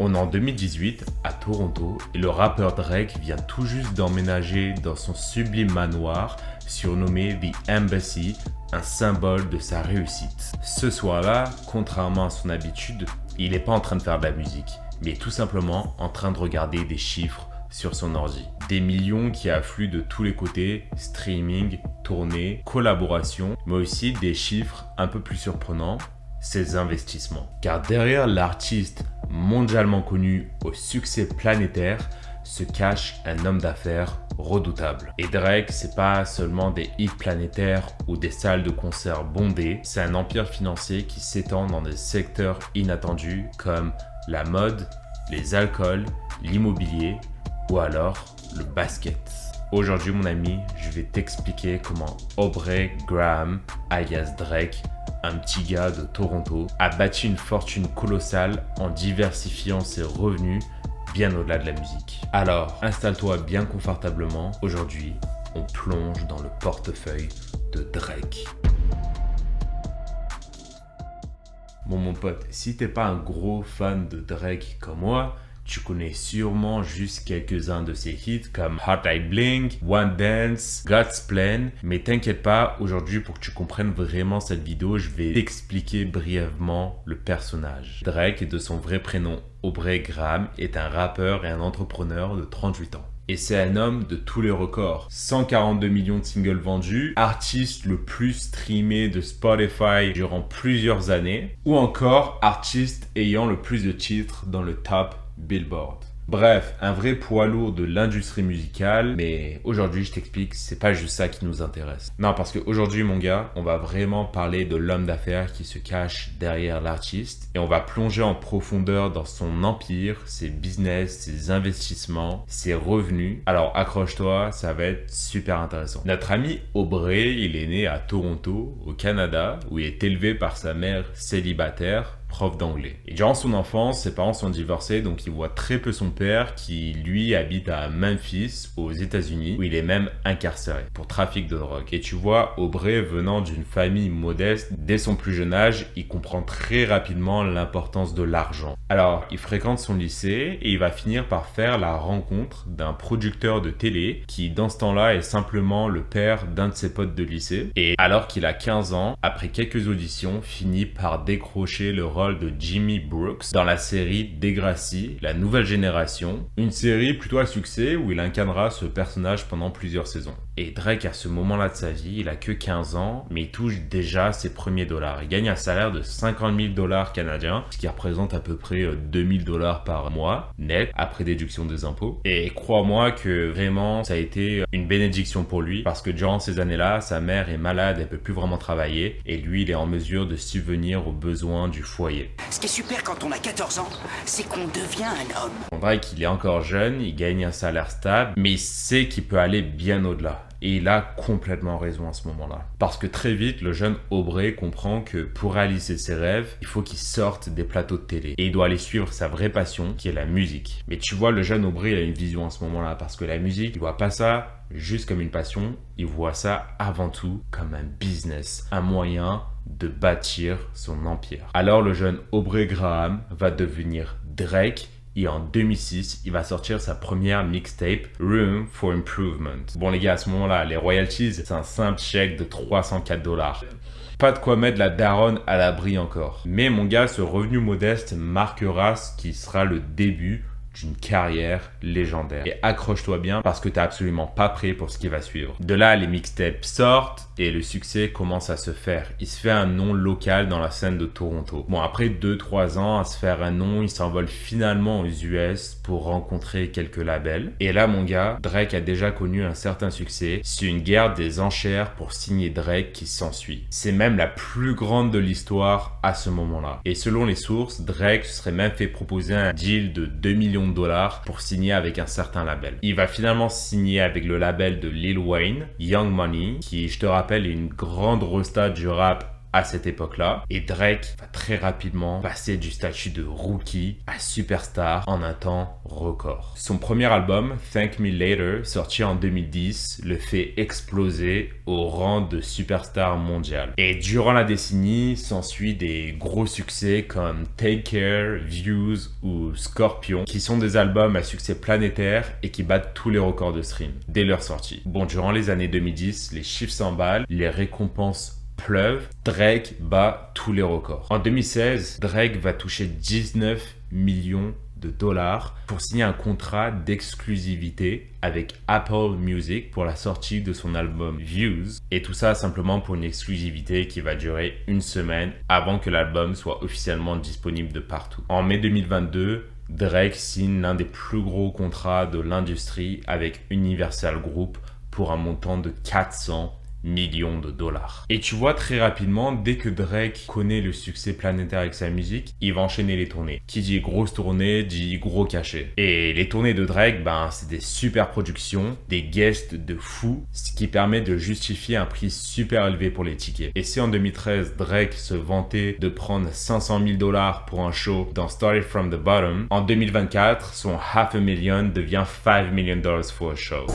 On est en 2018 à Toronto et le rappeur Drake vient tout juste d'emménager dans son sublime manoir surnommé The Embassy, un symbole de sa réussite. Ce soir-là, contrairement à son habitude, il n'est pas en train de faire de la musique, mais tout simplement en train de regarder des chiffres sur son ordi. Des millions qui affluent de tous les côtés, streaming, tournées, collaborations, mais aussi des chiffres un peu plus surprenants, ses investissements. Car derrière l'artiste mondialement connu au succès planétaire se cache un homme d'affaires redoutable. Et Drake, c'est pas seulement des hits planétaires ou des salles de concert bondées, c'est un empire financier qui s'étend dans des secteurs inattendus comme la mode, les alcools, l'immobilier ou alors le basket. Aujourd'hui mon ami, je vais t'expliquer comment Aubrey Graham, alias Drake, un petit gars de Toronto, a bâti une fortune colossale en diversifiant ses revenus bien au-delà de la musique. Alors, installe-toi bien confortablement. Aujourd'hui, on plonge dans le portefeuille de Drake. Bon mon pote, si t'es pas un gros fan de Drake comme moi, tu connais sûrement juste quelques-uns de ses hits comme Hot I Blink, One Dance, God's Plan. Mais t'inquiète pas, aujourd'hui pour que tu comprennes vraiment cette vidéo, je vais t'expliquer brièvement le personnage. Drake, de son vrai prénom Aubrey Graham, est un rappeur et un entrepreneur de 38 ans. Et c'est un homme de tous les records. 142 millions de singles vendus, artiste le plus streamé de Spotify durant plusieurs années, ou encore artiste ayant le plus de titres dans le top Billboard. Bref, un vrai poids lourd de l'industrie musicale, mais aujourd'hui je t'explique, c'est pas juste ça qui nous intéresse. Non, parce qu'aujourd'hui mon gars, on va vraiment parler de l'homme d'affaires qui se cache derrière l'artiste et on va plonger en profondeur dans son empire, ses business, ses investissements, ses revenus. Alors accroche-toi, ça va être super intéressant. Notre ami Aubrey, il est né à Toronto, au Canada, où il est élevé par sa mère célibataire, prof d'anglais. Et durant son enfance, ses parents sont divorcés, donc il voit très peu son père qui, lui, habite à Memphis, aux États-Unis, où il est même incarcéré pour trafic de drogue. Et tu vois, Aubrey, venant d'une famille modeste, dès son plus jeune âge, il comprend très rapidement l'importance de l'argent. Alors, il fréquente son lycée et il va finir par faire la rencontre d'un producteur de télé qui, dans ce temps-là, est simplement le père d'un de ses potes de lycée. Et alors qu'il a 15 ans, après quelques auditions, finit par décrocher le rôle de Jimmy Brooks dans la série Degrassi, la nouvelle génération, une série plutôt à succès où il incarnera ce personnage pendant plusieurs saisons. Et Drake, à ce moment-là de sa vie, il a que 15 ans, mais il touche déjà ses premiers dollars. Il gagne un salaire de 50 000 dollars canadiens, ce qui représente à peu près 2 000 dollars par mois, net, après déduction des impôts. Et crois-moi que vraiment, ça a été une bénédiction pour lui, parce que durant ces années-là, sa mère est malade, elle peut plus vraiment travailler, et lui, il est en mesure de subvenir aux besoins du foyer. Ce qui est super quand on a 14 ans, c'est qu'on devient un homme. Drake, il est encore jeune, il gagne un salaire stable, mais il sait qu'il peut aller bien au-delà. Et il a complètement raison à ce moment-là. Parce que très vite, le jeune Aubrey comprend que pour réaliser ses rêves, il faut qu'il sorte des plateaux de télé. Et il doit aller suivre sa vraie passion, qui est la musique. Mais tu vois, le jeune Aubrey, il a une vision à ce moment-là. Parce que la musique, il voit pas ça juste comme une passion. Il voit ça avant tout comme un business. Un moyen de bâtir son empire. Alors le jeune Aubrey Graham va devenir Drake. Et en 2006, il va sortir sa première mixtape, Room for Improvement. Bon les gars, à ce moment-là, les royalties, c'est un simple chèque de 304 dollars. Pas de quoi mettre la daronne à l'abri encore. Mais mon gars, ce revenu modeste marquera ce qui sera le début d'une carrière légendaire. Et accroche-toi bien parce que t'es absolument pas prêt pour ce qui va suivre. De là, les mixtapes sortent et le succès commence à se faire. Il se fait un nom local dans la scène de Toronto. Bon, après 2-3 ans à se faire un nom, il s'envole finalement aux US pour rencontrer quelques labels. Et là, mon gars, Drake a déjà connu un certain succès. C'est une guerre des enchères pour signer Drake qui s'ensuit. C'est même la plus grande de l'histoire à ce moment-là. Et selon les sources, Drake se serait même fait proposer un deal de 2 millions de dollars pour signer avec un certain label. Il va finalement signer avec le label de Lil Wayne, Young Money, qui, je te rappelle, est une grande resta du rap à cette époque-là. Et Drake va très rapidement passer du statut de rookie à superstar en un temps record. Son premier album, Thank Me Later, sorti en 2010, le fait exploser au rang de superstar mondial. Et durant la décennie, s'ensuit des gros succès comme Take Care, Views ou Scorpion, qui sont des albums à succès planétaire et qui battent tous les records de stream dès leur sortie. Bon, durant les années 2010, les chiffres s'emballent, les récompenses pleuvent, Drake bat tous les records. En 2016, Drake va toucher 19 millions de dollars pour signer un contrat d'exclusivité avec Apple Music pour la sortie de son album Views, et tout ça simplement pour une exclusivité qui va durer une semaine avant que l'album soit officiellement disponible de partout. En mai 2022, Drake signe l'un des plus gros contrats de l'industrie avec Universal Group pour un montant de 400 millions de dollars. Et tu vois très rapidement, dès que Drake connaît le succès planétaire avec sa musique, il va enchaîner les tournées. Qui dit grosse tournée, dit gros cachet. Et les tournées de Drake, c'est des super productions, des guests de fou, ce qui permet de justifier un prix super élevé pour les tickets. Et si en 2013, Drake se vantait de prendre 500 000 dollars pour un show dans Started From The Bottom, en 2024, son $500,000 devient $5 million for a show.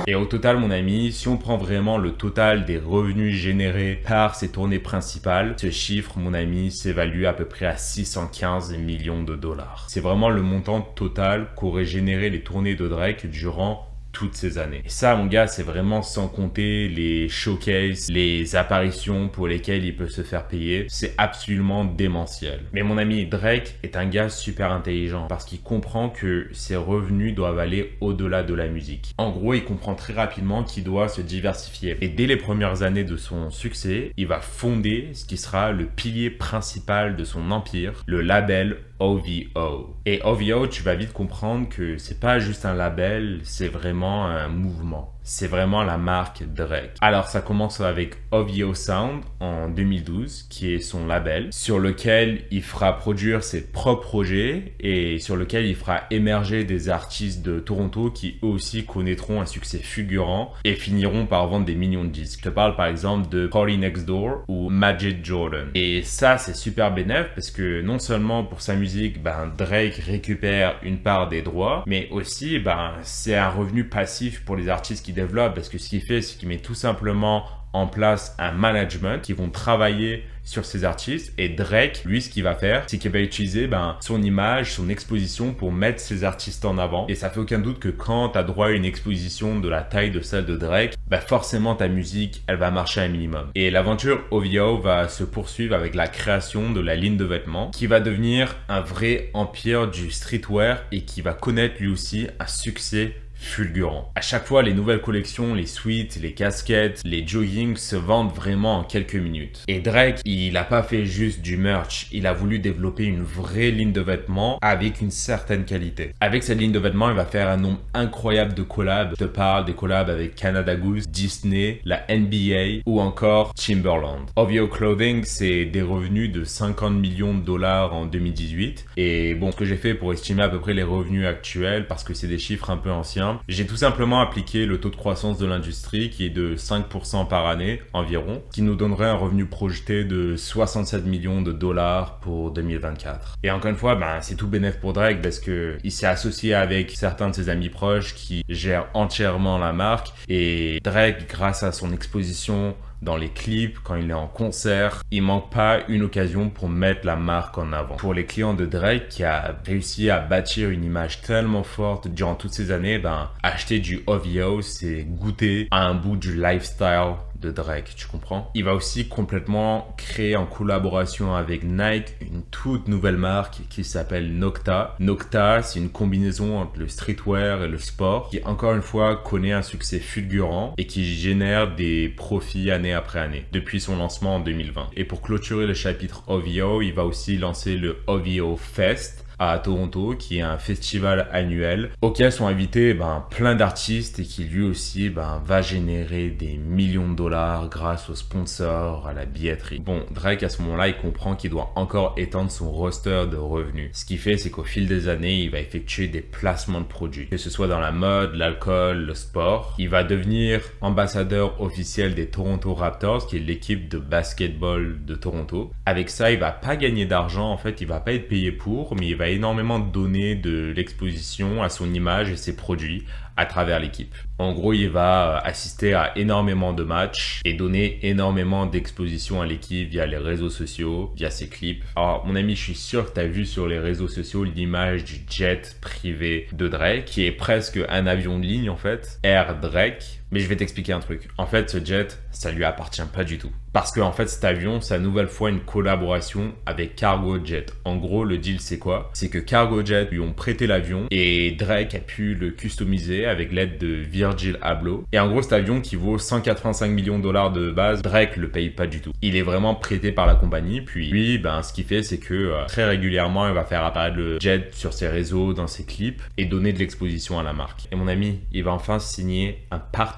Et au total, mon ami, si on prend vraiment le total des revenus générés par ces tournées principales, ce chiffre, mon ami, s'évalue à peu près à 615 millions de dollars. C'est vraiment le montant total qu'auraient généré les tournées de Drake durant toutes ces années. Et ça, mon gars, c'est vraiment sans compter les showcases, les apparitions pour lesquelles il peut se faire payer. C'est absolument démentiel. Mais mon ami, Drake est un gars super intelligent parce qu'il comprend que ses revenus doivent aller au-delà de la musique. En gros, il comprend très rapidement qu'il doit se diversifier. Et dès les premières années de son succès, il va fonder ce qui sera le pilier principal de son empire, le label OVO. Et OVO, tu vas vite comprendre que c'est pas juste un label, c'est vraiment un mouvement. C'est vraiment la marque Drake. Alors ça commence avec OVO Sound en 2012, qui est son label, sur lequel il fera produire ses propres projets et sur lequel il fera émerger des artistes de Toronto qui eux aussi connaîtront un succès fulgurant et finiront par vendre des millions de disques. Je te parle par exemple de Party Next Door ou Magic Jordan. Et ça, c'est super bénéfique parce que non seulement pour sa musique, Drake récupère une part des droits, mais aussi c'est un revenu passif pour les artistes qui développent, parce que ce qu'il fait, c'est qu'il met tout simplement en place un management qui vont travailler sur ces artistes. Et Drake, lui, ce qu'il va faire, c'est qu'il va utiliser son image, son exposition pour mettre ces artistes en avant. Et ça fait aucun doute que quand tu as droit à une exposition de la taille de celle de Drake, forcément ta musique, elle va marcher un minimum. Et l'aventure OVO va se poursuivre avec la création de la ligne de vêtements qui va devenir un vrai empire du streetwear et qui va connaître lui aussi un succès fulgurant. À chaque fois, les nouvelles collections, les suites, les casquettes, les joggings se vendent vraiment en quelques minutes. Et Drake, il n'a pas fait juste du merch, il a voulu développer une vraie ligne de vêtements avec une certaine qualité. Avec cette ligne de vêtements, il va faire un nombre incroyable de collabs. Je te parle des collabs avec Canada Goose, Disney, la NBA ou encore Timberland. OVO Clothing, c'est des revenus de 50 millions de dollars en 2018. Et bon, ce que j'ai fait pour estimer à peu près les revenus actuels, parce que c'est des chiffres un peu anciens, j'ai tout simplement appliqué le taux de croissance de l'industrie qui est de 5% par année environ, qui nous donnerait un revenu projeté de 67 millions de dollars pour 2024. Et encore une fois, c'est tout bénéf pour Drake parce que il s'est associé avec certains de ses amis proches qui gèrent entièrement la marque. Et Drake, grâce à son exposition dans les clips, quand il est en concert, il manque pas une occasion pour mettre la marque en avant. Pour les clients de Drake qui a réussi à bâtir une image tellement forte durant toutes ces années, acheter du OVO, c'est goûter à un bout du lifestyle de Drake, tu comprends? Il va aussi complètement créer en collaboration avec Nike une toute nouvelle marque qui s'appelle Nocta. Nocta, c'est une combinaison entre le streetwear et le sport qui, encore une fois, connaît un succès fulgurant et qui génère des profits année après année depuis son lancement en 2020. Et pour clôturer le chapitre OVO, il va aussi lancer le OVO Fest à Toronto, qui est un festival annuel auquel sont invités plein d'artistes et qui lui aussi va générer des millions de dollars grâce aux sponsors, à la billetterie. Bon, Drake à ce moment-là, il comprend qu'il doit encore étendre son roster de revenus. Ce qu'il fait, c'est qu'au fil des années, il va effectuer des placements de produits, que ce soit dans la mode, l'alcool, le sport. Il va devenir ambassadeur officiel des Toronto Raptors, qui est l'équipe de basketball de Toronto. Avec ça, il va pas gagner d'argent, en fait, il va pas être payé pour, mais il va énormément donner de l'exposition à son image et ses produits à travers l'équipe. En gros, il va assister à énormément de matchs et donner énormément d'exposition à l'équipe via les réseaux sociaux, via ses clips. Alors, mon ami, je suis sûr que tu as vu sur les réseaux sociaux l'image du jet privé de Drake, qui est presque un avion de ligne en fait, Air Drake. Mais je vais t'expliquer un truc. En fait, ce jet, ça lui appartient pas du tout. Parce que en fait, cet avion, c'est à nouvelle fois une collaboration avec Cargo Jet. En gros, le deal, c'est quoi? C'est que Cargo Jet lui ont prêté l'avion et Drake a pu le customiser avec l'aide de Virgil Abloh. Et en gros, cet avion qui vaut 185 millions de dollars de base, Drake le paye pas du tout. Il est vraiment prêté par la compagnie. Puis lui, ce qu'il fait, c'est que très régulièrement, il va faire apparaître le jet sur ses réseaux, dans ses clips et donner de l'exposition à la marque. Et mon ami, il va enfin signer un partenariat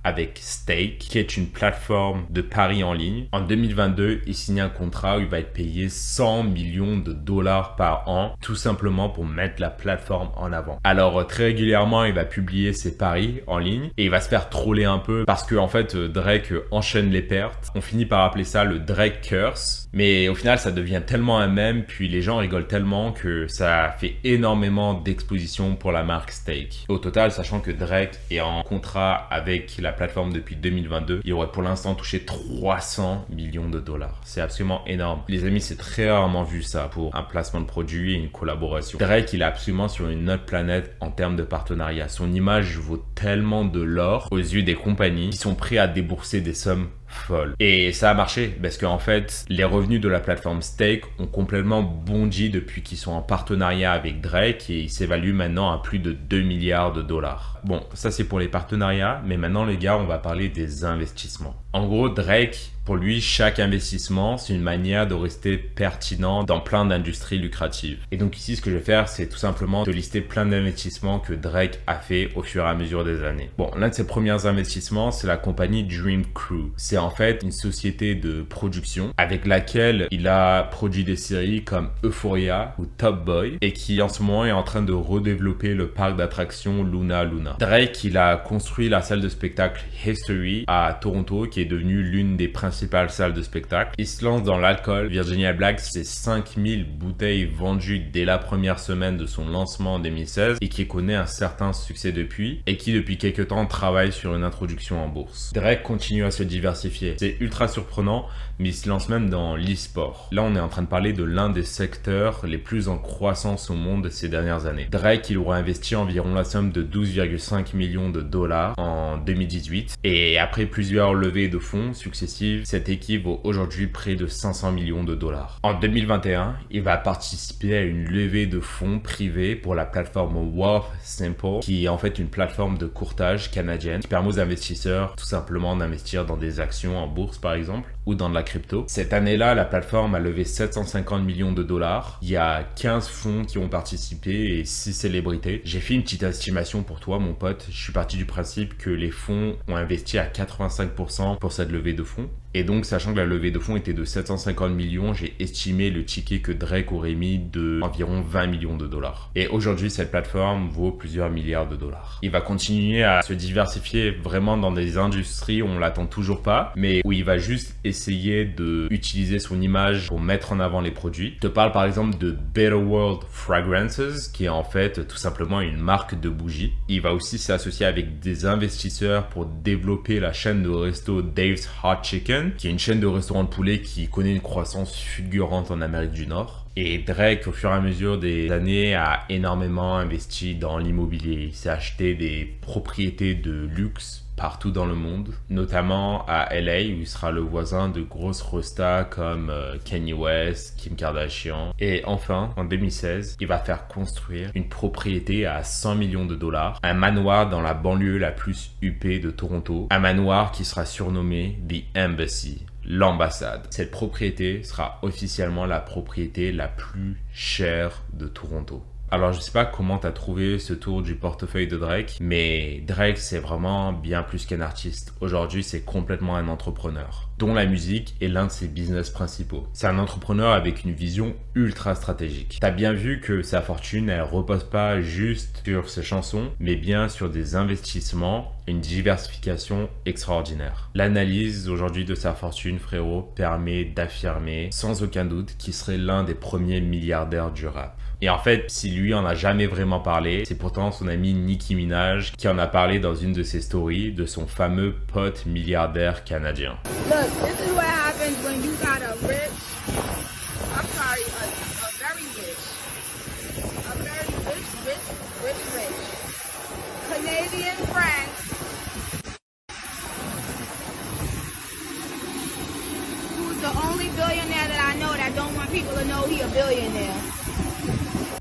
avec Stake, qui est une plateforme de paris en ligne. En 2022, il signe un contrat où il va être payé 100 millions de dollars par an, tout simplement pour mettre la plateforme en avant. Alors, très régulièrement, il va publier ses paris en ligne et il va se faire troller un peu parce que, en fait, Drake enchaîne les pertes. On finit par appeler ça le Drake Curse. Mais au final, ça devient tellement un mème, puis les gens rigolent tellement que ça fait énormément d'exposition pour la marque Stake. Au total, sachant que Drake est en contrat avec la plateforme depuis 2022, il aurait pour l'instant touché 300 millions de dollars. C'est absolument énorme. Les amis, c'est très rarement vu ça pour un placement de produit et une collaboration. Drake, il est absolument sur une autre planète en termes de partenariat. Son image vaut tellement de l'or aux yeux des compagnies qui sont prêts à débourser des sommes folle. Et ça a marché parce qu'en fait, les revenus de la plateforme Stake ont complètement bondi depuis qu'ils sont en partenariat avec Drake et ils s'évaluent maintenant à plus de 2 milliards de dollars. Bon, ça c'est pour les partenariats, mais maintenant les gars, on va parler des investissements. En gros, Drake, pour lui, chaque investissement, c'est une manière de rester pertinent dans plein d'industries lucratives. Et donc ici, ce que je vais faire, c'est tout simplement de lister plein d'investissements que Drake a fait au fur et à mesure des années. Bon, l'un de ses premiers investissements, c'est la compagnie Dream Crew. C'est en fait une société de production avec laquelle il a produit des séries comme Euphoria ou Top Boy et qui en ce moment est en train de redévelopper le parc d'attractions Luna Luna. Drake, il a construit la salle de spectacle History à Toronto qui est devenue l'une des principales salles de spectacle. Il se lance dans l'alcool. Virginia Black, c'est 5000 bouteilles vendues dès la première semaine de son lancement en 2016 et qui connaît un certain succès depuis et qui depuis quelques temps travaille sur une introduction en bourse. Drake continue à se diversifier. C'est ultra surprenant, mais il se lance même dans l'e-sport. Là, on est en train de parler de l'un des secteurs les plus en croissance au monde ces dernières années. Drake, il aura investi environ la somme de 12,5 millions de dollars en 2018 et après plusieurs levées de fonds successives, cette équipe vaut aujourd'hui près de 500 millions de dollars. En 2021, il va participer à une levée de fonds privés pour la plateforme Wealthsimple, qui est en fait une plateforme de courtage canadienne qui permet aux investisseurs tout simplement d'investir dans des actions en bourse par exemple ou dans de la crypto. Cette année-là, la plateforme a levé 750 millions de dollars. Il y a 15 fonds qui ont participé et 6 célébrités. J'ai fait une petite estimation pour toi, mon pote. Je suis parti du principe que les fonds ont investi à 85% pour cette levée de fonds. Et donc, sachant que la levée de fonds était de 750 millions, j'ai estimé le ticket que Drake aurait mis de environ 20 millions de dollars. Et aujourd'hui, cette plateforme vaut plusieurs milliards de dollars. Il va continuer à se diversifier vraiment dans des industries où on l'attend toujours pas, mais où il va juste essayer de utiliser son image pour mettre en avant les produits. Je te parle par exemple de Better World Fragrances, qui est en fait tout simplement une marque de bougies. Il va aussi s'associer avec des investisseurs pour développer la chaîne de resto Dave's Hot Chicken, qui est une chaîne de restaurants de poulet qui connaît une croissance fulgurante en Amérique du Nord. Et Drake, au fur et à mesure des années, a énormément investi dans l'immobilier. Il s'est acheté des propriétés de luxe partout dans le monde, notamment à LA où il sera le voisin de grosses rostas comme Kanye West, Kim Kardashian. Et enfin, en 2016, il va faire construire une propriété à 100 millions de dollars, un manoir dans la banlieue la plus huppée de Toronto, un manoir qui sera surnommé The Embassy, l'ambassade. Cette propriété sera officiellement la propriété la plus chère de Toronto. Alors je sais pas comment t'as trouvé ce tour du portefeuille de Drake, mais Drake c'est vraiment bien plus qu'un artiste. Aujourd'hui c'est complètement un entrepreneur, dont la musique est l'un de ses business principaux. C'est un entrepreneur avec une vision ultra stratégique. T'as bien vu que sa fortune elle repose pas juste sur ses chansons, mais bien sur des investissements, une diversification extraordinaire. L'analyse aujourd'hui de sa fortune, frérot, permet d'affirmer sans aucun doute qu'il serait l'un des premiers milliardaires du rap. Et en fait, si lui en a jamais vraiment parlé, c'est pourtant son ami Nicki Minaj qui en a parlé dans une de ses stories de son fameux pote milliardaire canadien. Look, this is what happens when you got a very rich Canadian friend who's the only billionaire that I know that don't want people to know he a billionaire.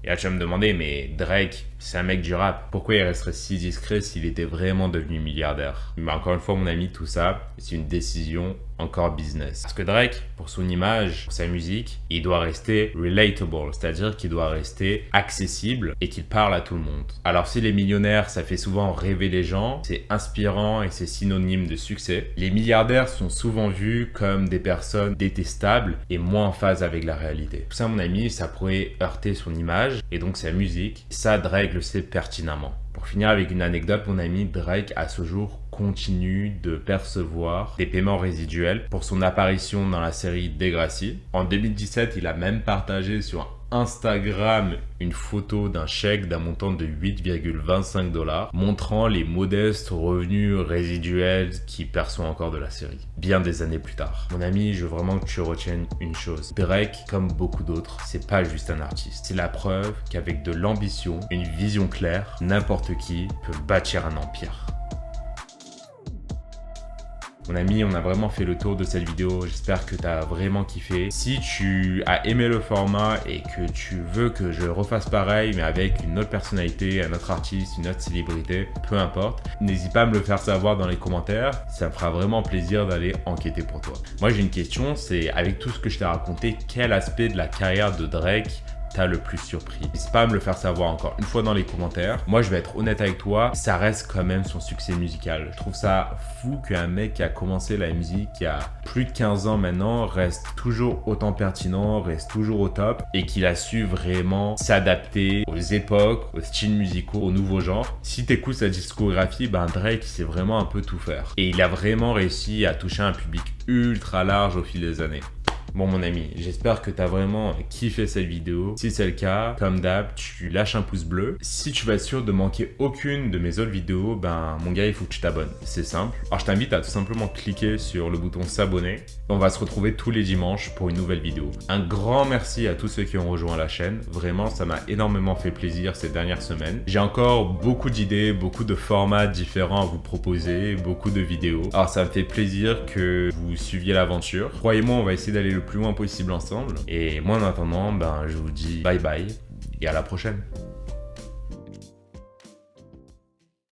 Et là, tu vas me demander, mais Drake, c'est un mec du rap. Pourquoi il resterait si discret s'il était vraiment devenu milliardaire? Mais encore une fois, mon ami, tout ça, c'est une décision encore business. Parce que Drake, pour son image, pour sa musique, il doit rester relatable, c'est-à-dire qu'il doit rester accessible et qu'il parle à tout le monde. Alors si les millionnaires, ça fait souvent rêver les gens, c'est inspirant et c'est synonyme de succès. Les milliardaires sont souvent vus comme des personnes détestables et moins en phase avec la réalité. Tout ça, mon ami, ça pourrait heurter son image et donc sa musique. Ça, Drake le sait pertinemment. Pour finir avec une anecdote, mon ami, Drake à ce jour continue de percevoir des paiements résiduels pour son apparition dans la série Degrassi. En 2017, il a même partagé sur Instagram une photo d'un chèque d'un montant de 8,25 $, montrant les modestes revenus résiduels qu'il perçoit encore de la série, bien des années plus tard. Mon ami, je veux vraiment que tu retiennes une chose. Drake, comme beaucoup d'autres, c'est pas juste un artiste. C'est la preuve qu'avec de l'ambition, une vision claire, n'importe qui peut bâtir un empire. Mon ami, on a vraiment fait le tour de cette vidéo. J'espère que tu as vraiment kiffé. Si tu as aimé le format et que tu veux que je refasse pareil, mais avec une autre personnalité, un autre artiste, une autre célébrité, peu importe, n'hésite pas à me le faire savoir dans les commentaires. Ça me fera vraiment plaisir d'aller enquêter pour toi. Moi, j'ai une question, c'est avec tout ce que je t'ai raconté, quel aspect de la carrière de Drake t'as le plus surpris? N'hésite pas à me le faire savoir encore une fois dans les commentaires. Moi, je vais être honnête avec toi, ça reste quand même son succès musical. Je trouve ça fou qu'un mec qui a commencé la musique il y a plus de 15 ans maintenant reste toujours autant pertinent, reste toujours au top et qu'il a su vraiment s'adapter aux époques, aux styles musicaux, aux nouveaux genres. Si t'écoutes sa discographie, Drake, il sait vraiment un peu tout faire. Et il a vraiment réussi à toucher un public ultra large au fil des années. Bon mon ami, j'espère que tu as vraiment kiffé cette vidéo. Si c'est le cas, comme d'hab, tu lâches un pouce bleu. Si tu vas être sûr de manquer aucune de mes autres vidéos, mon gars, il faut que tu t'abonnes. C'est simple. Alors je t'invite à tout simplement cliquer sur le bouton s'abonner. On va se retrouver tous les dimanches pour une nouvelle vidéo. Un grand merci à tous ceux qui ont rejoint la chaîne. Vraiment, ça m'a énormément fait plaisir ces dernières semaines. J'ai encore beaucoup d'idées, beaucoup de formats différents à vous proposer, beaucoup de vidéos. Alors ça me fait plaisir que vous suiviez l'aventure. Croyez-moi, on va essayer d'aller le plus loin possible ensemble. Et moi en attendant, je vous dis bye bye et à la prochaine.